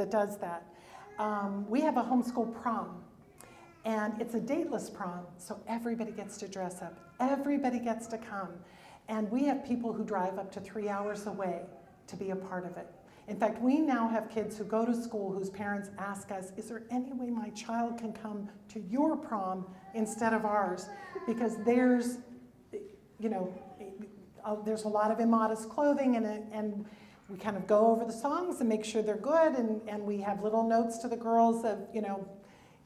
that does that. We have a homeschool prom, and it's a dateless prom, so everybody gets to dress up. Everybody gets to come. And we have people who drive up to 3 hours away to be a part of it. In fact, we now have kids who go to school whose parents ask us, is there any way my child can come to your prom instead of ours? Because there's, there's a lot of immodest clothing, and we kind of go over the songs and make sure they're good, and we have little notes to the girls of,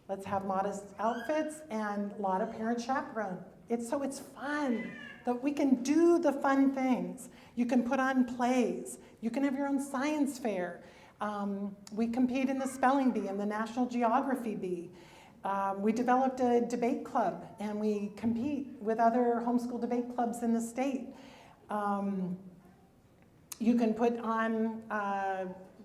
let's have modest outfits, and a lot of parent chaperone. It's fun. That we can do the fun things. You can put on plays. You can have your own science fair. We compete in the spelling bee and the National Geography bee. We developed a debate club, and we compete with other homeschool debate clubs in the state. You can put on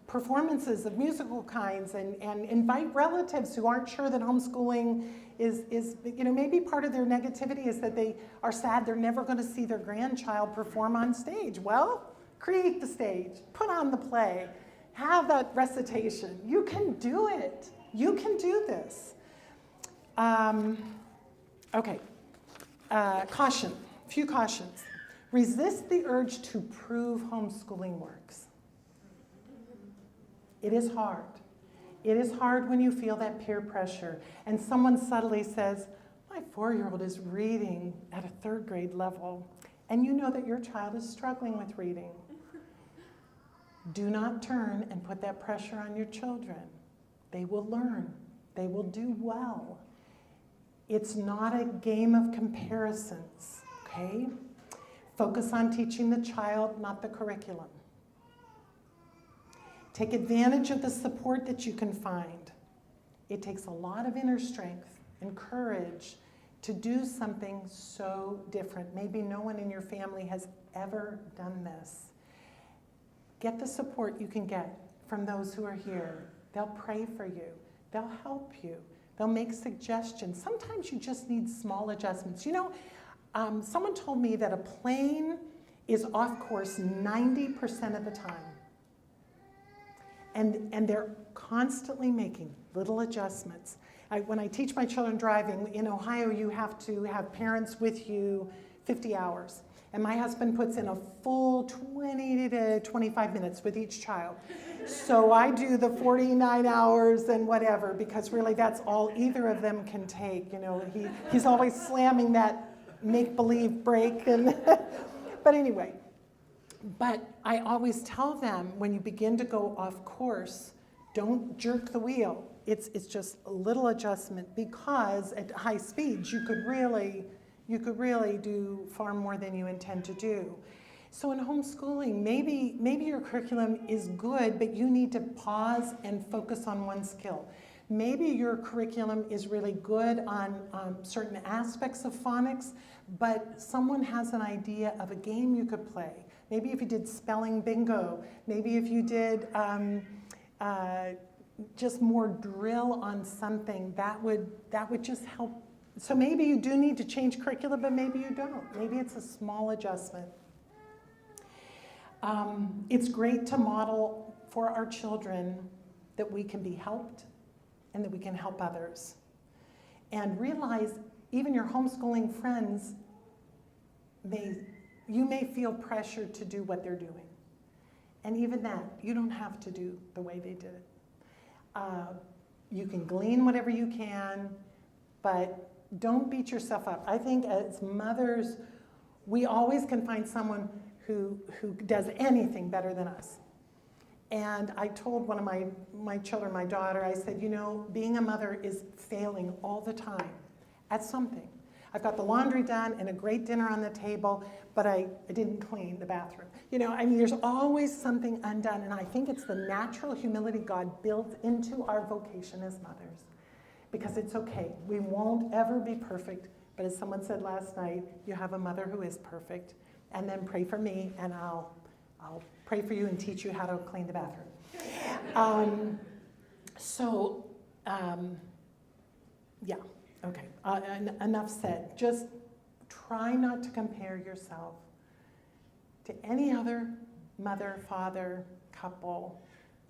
performances of musical kinds and invite relatives who aren't sure that homeschooling is maybe part of their negativity is that they are sad they're never going to see their grandchild perform on stage. Well, create the stage, put on the play, have that recitation. You can do it. You can do this. Okay, caution, a few cautions. Resist the urge to prove homeschooling works. It is hard. It is hard when you feel that peer pressure and someone subtly says, my 4-year-old is reading at a 3rd grade level, and you know that your child is struggling with reading. Do not turn and put that pressure on your children. They will learn. They will do well. It's not a game of comparisons, okay? Focus on teaching the child, not the curriculum. Take advantage of the support that you can find. It takes a lot of inner strength and courage to do something so different. Maybe no one in your family has ever done this. Get the support you can get from those who are here. They'll pray for you. They'll help you. They'll make suggestions. Sometimes you just need small adjustments. Someone told me that a plane is off course 90% of the time. And they're constantly making little adjustments. When I teach my children driving, in Ohio, you have to have parents with you 50 hours. And my husband puts in a full 20 to 25 minutes with each child. So I do the 49 hours and whatever, because really that's all either of them can take. He's always slamming that make-believe brake. But anyway. But I always tell them, when you begin to go off course, don't jerk the wheel. It's just a little adjustment, because at high speeds you could really do far more than you intend to do. So in homeschooling, maybe your curriculum is good, but you need to pause and focus on one skill. Maybe your curriculum is really good on certain aspects of phonics, but someone has an idea of a game you could play. Maybe if you did spelling bingo, maybe if you did just more drill on something, that would just help. So maybe you do need to change curriculum, but maybe you don't. Maybe it's a small adjustment. It's great to model for our children that we can be helped and that we can help others. And realize even your homeschooling friends, you may feel pressure to do what they're doing. And even that, you don't have to do the way they did it. You can glean whatever you can, but don't beat yourself up. I think as mothers, we always can find someone who does anything better than us. And I told one of my children, my daughter, I said, being a mother is failing all the time at something. I've got the laundry done and a great dinner on the table, but I didn't clean the bathroom. There's always something undone, and I think it's the natural humility God built into our vocation as mothers. Because it's okay. We won't ever be perfect, but as someone said last night, you have a mother who is perfect, and then pray for me, and I'll pray for you and teach you how to clean the bathroom. Yeah. Okay, enough said. Just try not to compare yourself to any other mother, father, couple,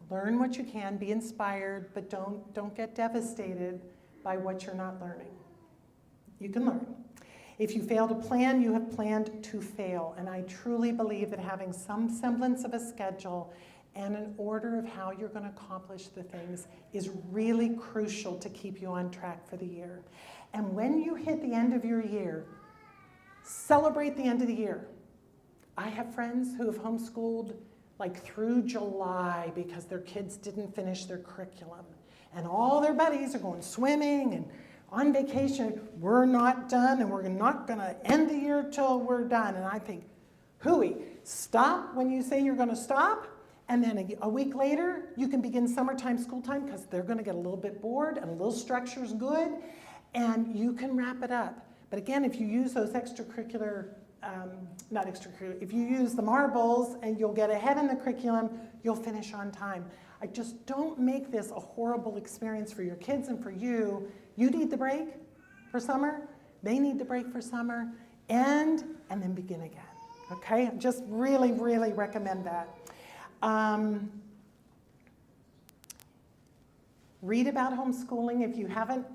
Learn what you can, be inspired, but don't get devastated by what you're not learning. You can learn. If you fail to plan, you have planned to fail. And I truly believe that having some semblance of a schedule and an order of how you're going to accomplish the things is really crucial to keep you on track for the year. And when you hit the end of your year, celebrate the end of the year. I have friends who have homeschooled like through July because their kids didn't finish their curriculum. And all their buddies are going swimming and on vacation. We're not done, and we're not going to end the year till we're done. And I think, hooey, stop when you say you're going to stop, and then a week later, you can begin summertime school time because they're going to get a little bit bored, and a little structure's good, and you can wrap it up. But again, if you use those extracurricular, if you use the marbles and you'll get ahead in the curriculum, you'll finish on time. I just don't make this a horrible experience for your kids and for you. You need the break for summer, they need the break for summer, and then begin again, okay? Just really, really recommend that. Read about homeschooling if you haven't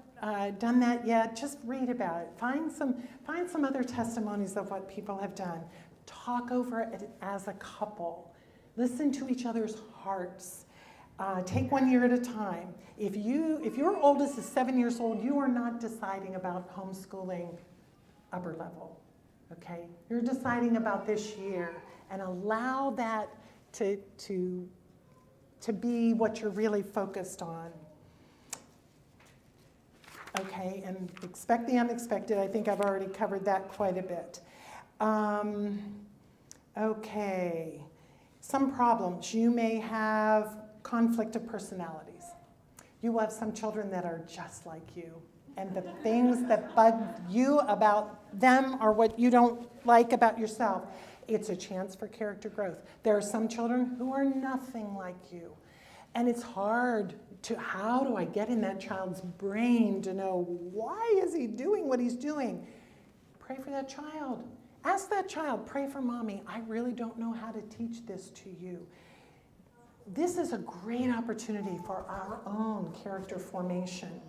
done that yet. Just read about it. Find some other testimonies of what people have done. Talk over it as a couple. Listen to each other's hearts. Take 1 year at a time. If your oldest is 7 years old, you are not deciding about homeschooling upper level, okay? You're deciding about this year, and allow that to be what you're really focused on. Okay, and expect the unexpected. I think I've already covered that quite a bit. Okay, some problems. You may have conflict of personalities. You will have some children that are just like you, and the things that bug you about them are what you don't like about yourself. It's a chance for character growth. There are some children who are nothing like you, and it's hard to, how do I get in that child's brain to know why is he doing what he's doing? Pray for that child. Ask that child, pray for mommy. I really don't know how to teach this to you. This is a great opportunity for our own character formation.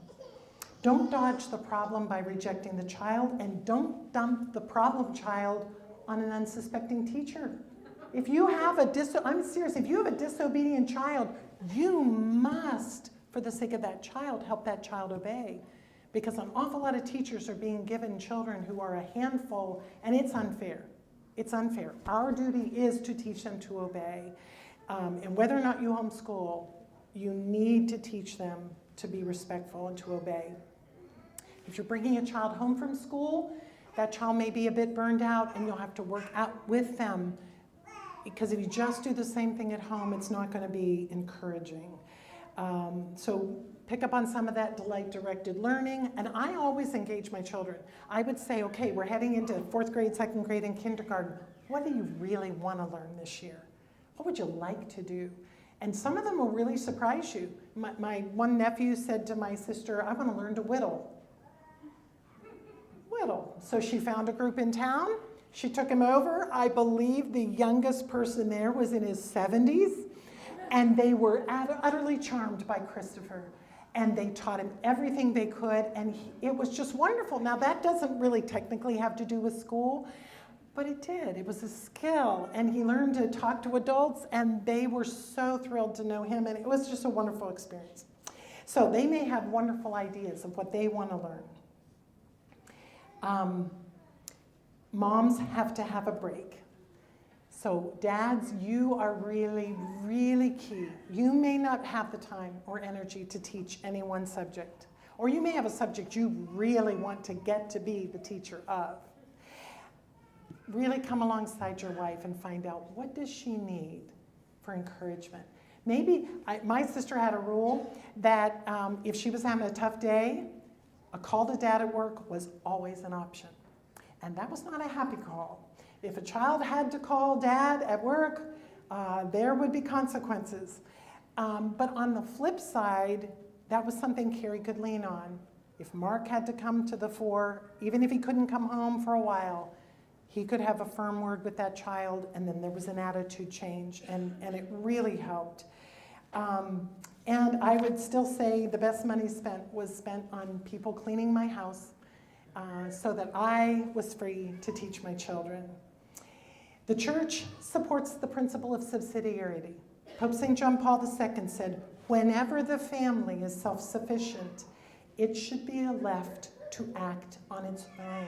Don't dodge the problem by rejecting the child, and don't dump the problem child on an unsuspecting teacher. If you have I'm serious, if you have a disobedient child, you must, for the sake of that child, help that child obey. Because an awful lot of teachers are being given children who are a handful, and it's unfair. It's unfair. Our duty is to teach them to obey. And whether or not you homeschool, you need to teach them to be respectful and to obey. If you're bringing a child home from school, that child may be a bit burned out, and you'll have to work out with them. Because if you just do the same thing at home, it's not going to be encouraging. So pick up on some of that delight-directed learning. And I always engage my children. I would say, okay, we're heading into 4th grade, 2nd grade, and kindergarten. What do you really want to learn this year? What would you like to do? And some of them will really surprise you. My one nephew said to my sister, I want to learn to whittle. Whittle. So she found a group in town. She took him over. I believe the youngest person there was in his 70s. And they were utterly charmed by Christopher. And they taught him everything they could. And it was just wonderful. Now, that doesn't really technically have to do with school. But it did. It was a skill. And he learned to talk to adults. And they were so thrilled to know him. And it was just a wonderful experience. So they may have wonderful ideas of what they want to learn. Moms have to have a break. So dads, you are really, really key. You may not have the time or energy to teach any one subject. Or you may have a subject you really want to get to be the teacher of. Really come alongside your wife and find out, what does she need for encouragement? Maybe, my sister had a rule that if she was having a tough day, a call to dad at work was always an option. And that was not a happy call. If a child had to call dad at work, there would be consequences. But on the flip side, that was something Carrie could lean on. If Mark had to come to the fore, even if he couldn't come home for a while, he could have a firm word with that child, and then there was an attitude change, and it really helped. And I would still say the best money spent was spent on people cleaning my house so that I was free to teach my children. The church supports the principle of subsidiarity. Pope St. John Paul II said, whenever the family is self-sufficient, it should be left to act on its own.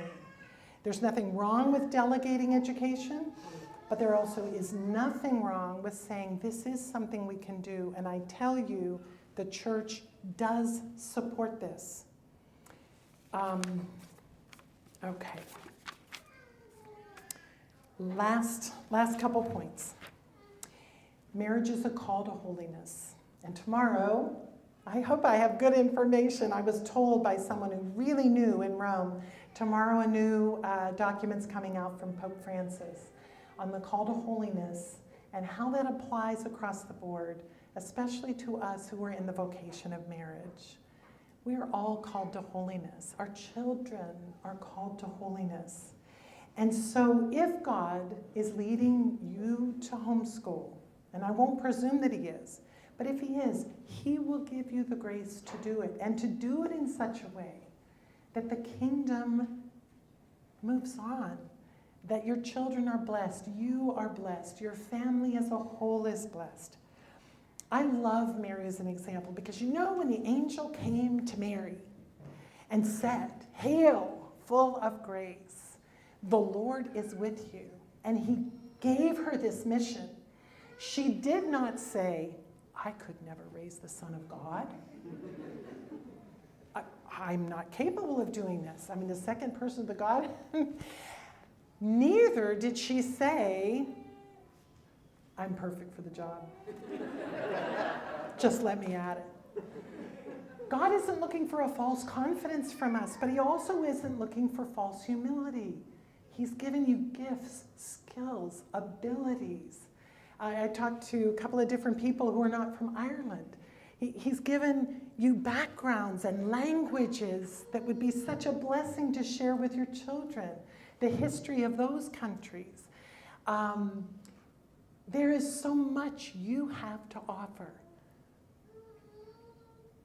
There's nothing wrong with delegating education, but there also is nothing wrong with saying this is something we can do. And I tell you, the church does support this. Okay. Last couple points. Marriage is a call to holiness. And tomorrow, I hope I have good information. I was told by someone who really knew in Rome, tomorrow a new document's coming out from Pope Francis on the call to holiness and how that applies across the board, especially to us who are in the vocation of marriage. We are all called to holiness. Our children are called to holiness. And so if God is leading you to homeschool, and I won't presume that he is, but if he is, he will give you the grace to do it, and to do it in such a way that the kingdom moves on, that your children are blessed, you are blessed, your family as a whole is blessed. I love Mary as an example because you know when the angel came to Mary and said, "Hail, full of grace, the Lord is with you," and he gave her this mission, she did not say, "I could never raise the Son of God. I'm not capable of doing this. I'm in the second person of the God." Neither did she say, "I'm perfect for the job. Just let me at it." God isn't looking for a false confidence from us, but he also isn't looking for false humility. He's given you gifts, skills, abilities. I talked to a couple of different people who are not from Ireland. He's given you backgrounds and languages that would be such a blessing to share with your children, the history of those countries. There is so much you have to offer.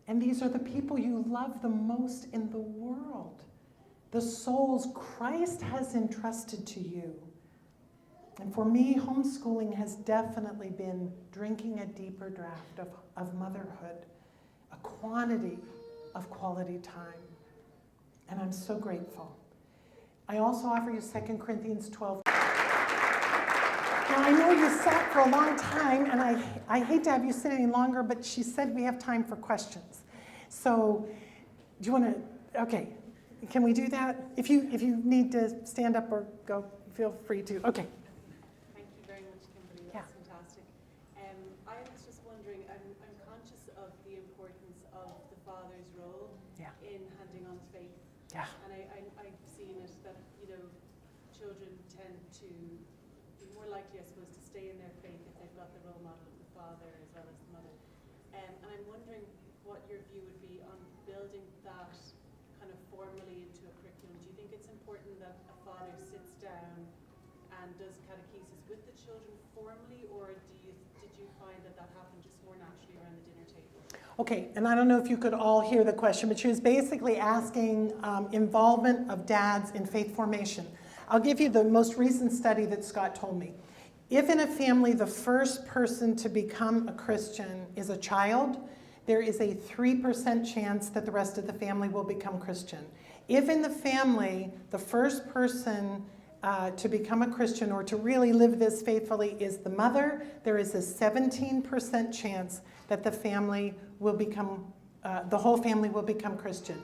And these are the people you love the most in the world, the souls Christ has entrusted to you. And for me, homeschooling has definitely been drinking a deeper draft of motherhood, a quantity of quality time. And I'm so grateful. I also offer you 2 Corinthians 12. Now, I know you sat for a long time, and I hate to have you sit any longer, but she said we have time for questions. So, do you want to, okay, can we do that? If you need to stand up or go, feel free to. Okay. Thank you very much, Kimberly. That's fantastic. I was just wondering, I'm conscious of the importance of the father's role in handing on faith. Yeah. And I've seen it that, children tend to be more likely, I suppose, to stay in their faith if they've got the role model of the father as well as the mother. And I'm wondering what your view would be on building that kind of formally into a curriculum. Do you think it's important that a father sits down and does catechesis with the children formally, or did you find that happened just more naturally around the dinner table? Okay, and I don't know if you could all hear the question, but she was basically asking involvement of dads in faith formation. I'll give you the most recent study that Scott told me. If in a family the first person to become a Christian is a child, there is a 3% chance that the rest of the family will become Christian. If in the family the first person to become a Christian or to really live this faithfully is the mother, there is a 17% chance that the family will become, the whole family will become Christian.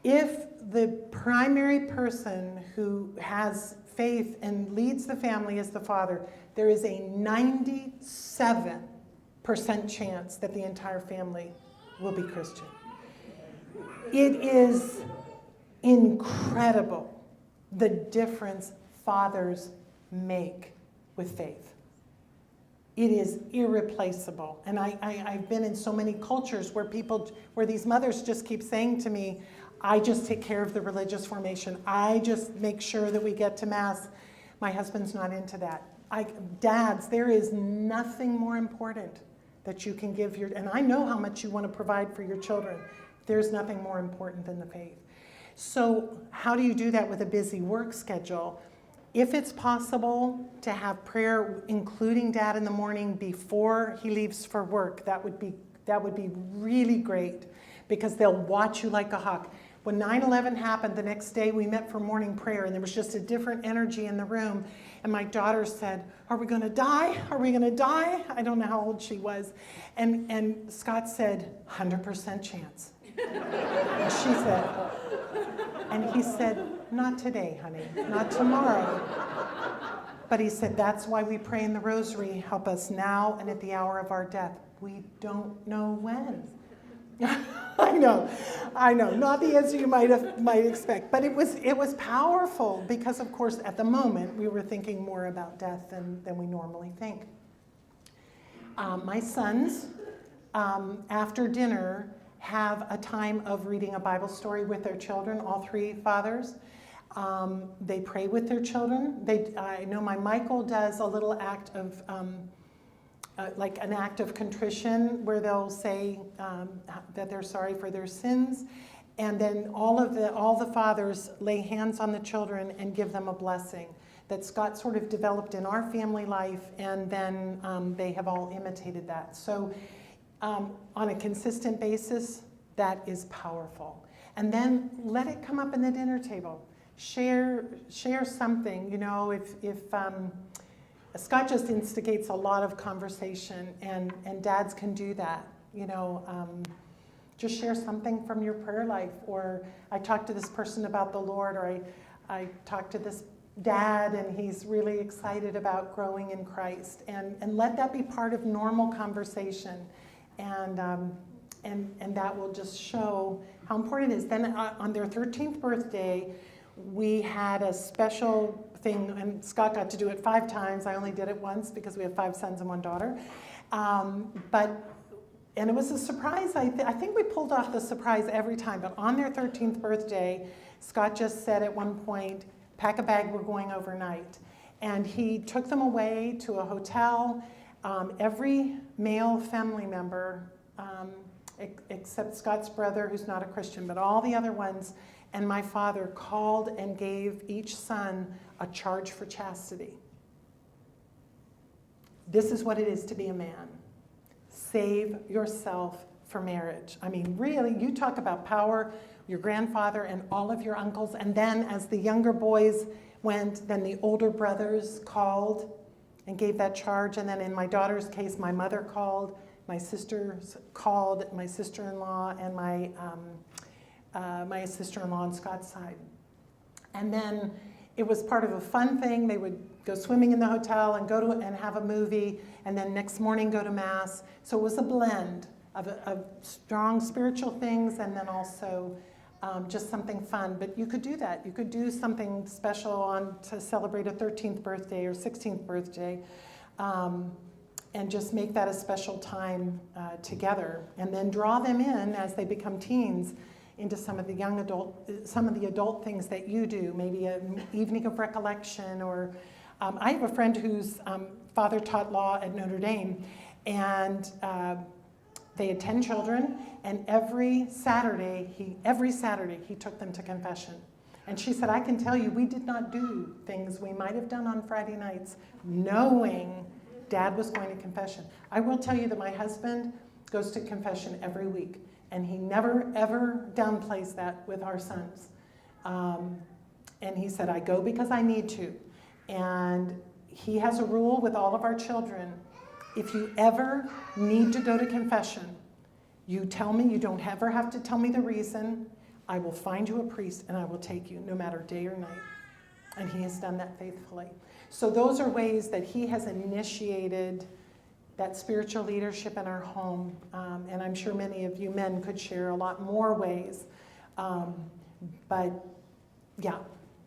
If the primary person who has faith and leads the family is the father, there is a 97% chance that the entire family will be Christian. It is incredible the difference fathers make with faith. It is irreplaceable. And I've been in so many cultures where these mothers just keep saying to me, "I just take care of the religious formation. I just make sure that we get to Mass." My husband's not into that. Dads, there is nothing more important that you can give and I know how much you want to provide for your children. There's nothing more important than the faith. So how do you do that with a busy work schedule? If it's possible to have prayer, including Dad in the morning before he leaves for work, that would be really great, because they'll watch you like a hawk. When 9/11 happened, the next day we met for morning prayer, and there was just a different energy in the room. And my daughter said, "Are we going to die? Are we going to die?" I don't know how old she was. And Scott said, "100% chance." And she said, and he said, "Not today, honey, not tomorrow." But he said, "That's why we pray in the rosary, help us now and at the hour of our death." We don't know when. I know, not the answer you might expect, but it was powerful, because of course at the moment we were thinking more about death than we normally think. My sons, after dinner, have a time of reading a Bible story with their children, all three fathers. They pray with their children. I know my Michael does a little act of, like an act of contrition, where they'll say that they're sorry for their sins. And then all the fathers lay hands on the children and give them a blessing that Scott sort of developed in our family life, and then they have all imitated that. So on a consistent basis, that is powerful. And then let it come up in the dinner table. Share something. You know, if Scott just instigates a lot of conversation, and dads can do that. You know, just share something from your prayer life, or I talked to this person about the Lord, or I talked to this dad and he's really excited about growing in Christ, and let that be part of normal conversation. And that will just show how important it is. Then on their 13th birthday, we had a special thing, and Scott got to do it 5 times. I only did it once because we have 5 sons and 1 daughter. And it was a surprise. I think we pulled off the surprise every time. But on their 13th birthday, Scott just said at one point, "Pack a bag, we're going overnight." And he took them away to a hotel. Every male family member, except Scott's brother, who's not a Christian, but all the other ones, and my father called and gave each son a charge for chastity. This is what it is to be a man. Save yourself for marriage. I mean, really, you talk about power, your grandfather and all of your uncles, and then as the younger boys went, then the older brothers called and gave that charge. And then in my daughter's case, my mother called, my sisters called, my sister-in-law, and my sister-in-law on Scott's side. And then it was part of a fun thing. They would go swimming in the hotel and and have a movie, and then next morning go to Mass. So it was a blend of strong spiritual things, and then also just something fun. But you could do that. You could do something special to celebrate a 13th birthday or 16th birthday, and just make that a special time together. And then draw them in as they become teens into some of the adult things that you do, maybe an evening of recollection, or I have a friend whose father taught law at Notre Dame, and they had 10 children, and every Saturday he took them to confession. And she said, "I can tell you, we did not do things we might have done on Friday nights knowing Dad was going to confession." I will tell you that my husband goes to confession every week, and he never, ever downplays that with our sons. And he said, "I go because I need to." And he has a rule with all of our children: if you ever need to go to confession, you tell me. You don't ever have to tell me the reason. I will find you a priest and I will take you, no matter day or night. And he has done that faithfully. So those are ways that he has initiated that spiritual leadership in our home. And I'm sure many of you men could share a lot more ways. But yeah,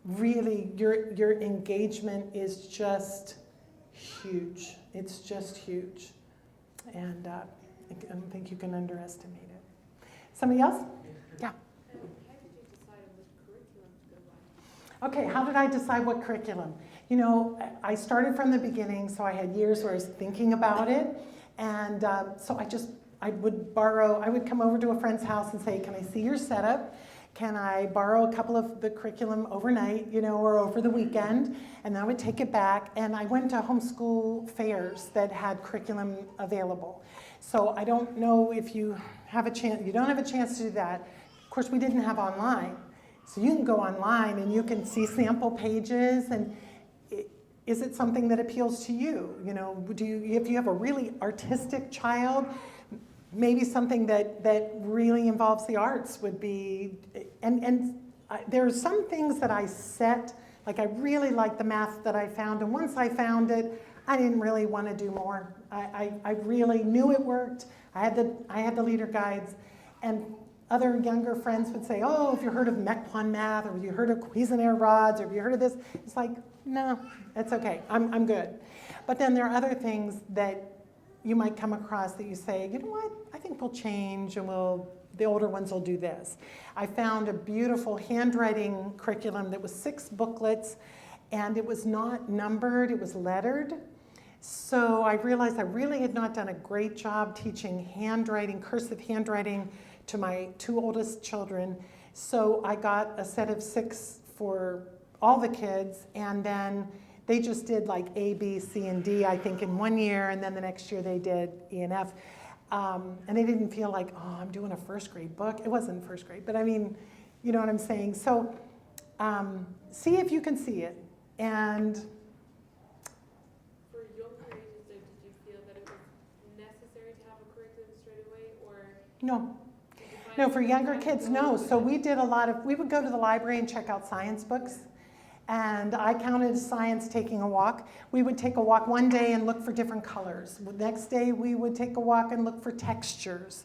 really, your engagement is just huge. It's just huge. And I don't think you can underestimate it. Somebody else? Yeah. Okay, how did I decide what curriculum? You know, I started from the beginning, so I had years where I was thinking about it, And so I would come over to a friend's house and say, can I see your setup? Can I borrow a couple of the curriculum overnight, or over the weekend? And I would take it back, and I went to homeschool fairs that had curriculum available. So I don't know if you have a chance, you don't have a chance to do that. Of course, we didn't have online. So you can go online and you can see sample pages, and is it something that appeals to you? If you have a really artistic child, maybe something that really involves the arts would be, there are some things that I set, like I really like the math that I found, and once I found it, I didn't really want to do more. I really knew it worked. I had the leader guides, and other younger friends would say, oh, have you heard of Mequon math, or have you heard of Cuisenaire rods, or have you heard of this? It's like, no, it's okay, I'm good. But then there are other things that you might come across that you say, you know what, I think we'll change, and the older ones will do this. I found a beautiful handwriting curriculum that was 6 booklets, and it was not numbered, it was lettered. So I realized I really had not done a great job teaching handwriting, cursive handwriting, to my 2 oldest children. So I got a set of 6 for all the kids, and then they just did like A, B, C, and D, I think, in one year, and then the next year they did E and F. And they didn't feel like, oh, I'm doing a first grade book. It wasn't first grade, but I mean, you know what I'm saying? So see if you can see it. And for younger ages, though, did you feel that it was necessary to have a curriculum straight away, or? no. No, for younger kids, no. So we would go to the library and check out science books. And I counted science taking a walk. We would take a walk one day and look for different colors. The next day we would take a walk and look for textures.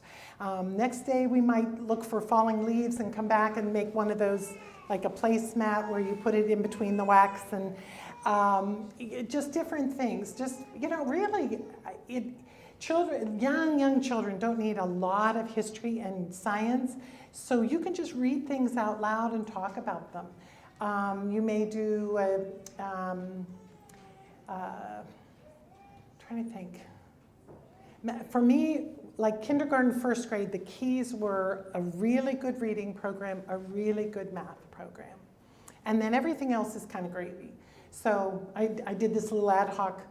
Next day we might look for falling leaves and come back and make one of those, like a placemat where you put it in between the wax, and just different things. Just, really, young children don't need a lot of history and science, so you can just read things out loud and talk about them. You may do trying to think. For me, like kindergarten, first grade, the keys were a really good reading program, a really good math program. And then everything else is kind of gravy. So I did this little ad hoc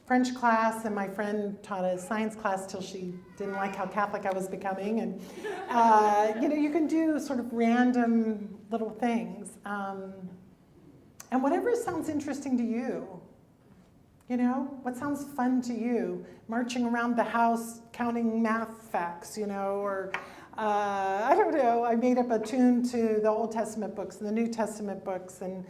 French class, and my friend taught a science class till she didn't like how Catholic I was becoming. And you can do sort of random little things. And whatever sounds interesting to you, what sounds fun to you? Marching around the house counting math facts, or I don't know, I made up a tune to the Old Testament books and the New Testament books, and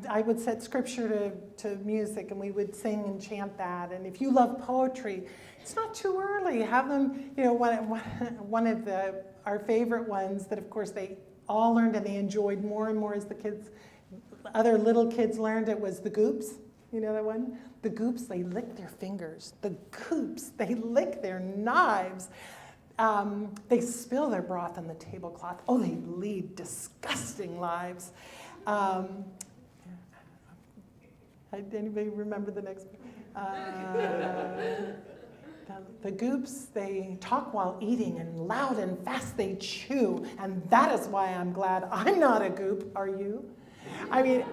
I would set scripture to music, and we would sing and chant that. And if you love poetry, it's not too early. Have them, one of our favorite ones that, of course, they all learned and they enjoyed more and more as other little kids learned, it was the Goops. You know that one? The Goops, they lick their fingers. The Goops, they lick their knives. They spill their broth on the tablecloth. Oh, they lead disgusting lives. Anybody remember the next one? The Goops, they talk while eating, and loud and fast they chew. And that is why I'm glad I'm not a Goop. Are you? I mean,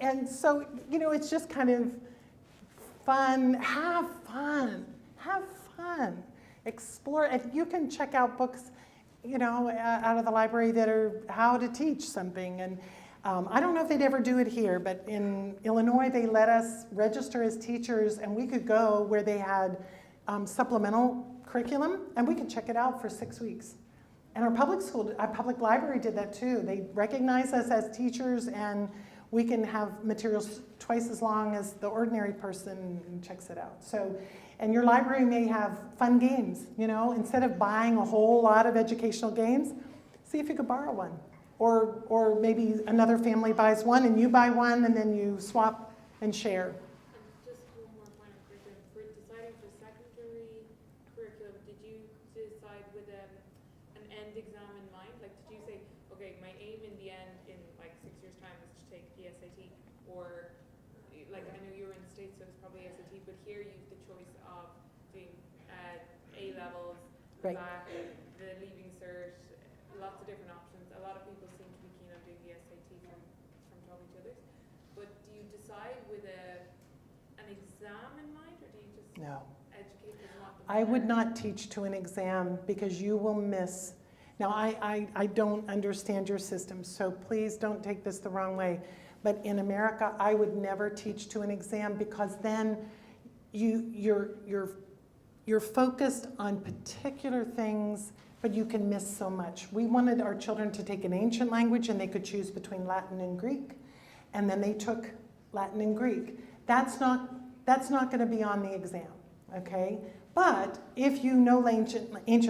and so, it's just kind of fun. Have fun. Have fun. Explore. And you can check out books, out of the library that are how to teach something. And I don't know if they'd ever do it here, but in Illinois, they let us register as teachers, and we could go where they had supplemental curriculum, and we could check it out for 6 weeks. And our public library did that too. They recognize us as teachers, and we can have materials twice as long as the ordinary person checks it out. So, and your library may have fun games, instead of buying a whole lot of educational games, see if you could borrow one. Or maybe another family buys one and you buy one, and then you swap and share. And just one more point of curriculum. For deciding for secondary curriculum, did you decide with an end exam in mind? Like, did you say, okay, my aim in the end in like 6 years' time is to take the SAT? Or, like, I know you were in the States, so it's probably SAT, but here you have the choice of doing A levels, Right. back, the leaving cert, lots of different options. A lot of people seem to be keen on doing the SAT from talking to others. But do you decide with an exam in mind, or do you just No. educate them what the I would not teach to an exam because you will miss. Now, I don't understand your system, so please don't take this the wrong way. But in America, I would never teach to an exam because then you're focused on particular things, but you can miss so much. We wanted our children to take an ancient language and they could choose between Latin and Greek, and then they took Latin and Greek. That's not going to be on the exam, okay? But if you know ancient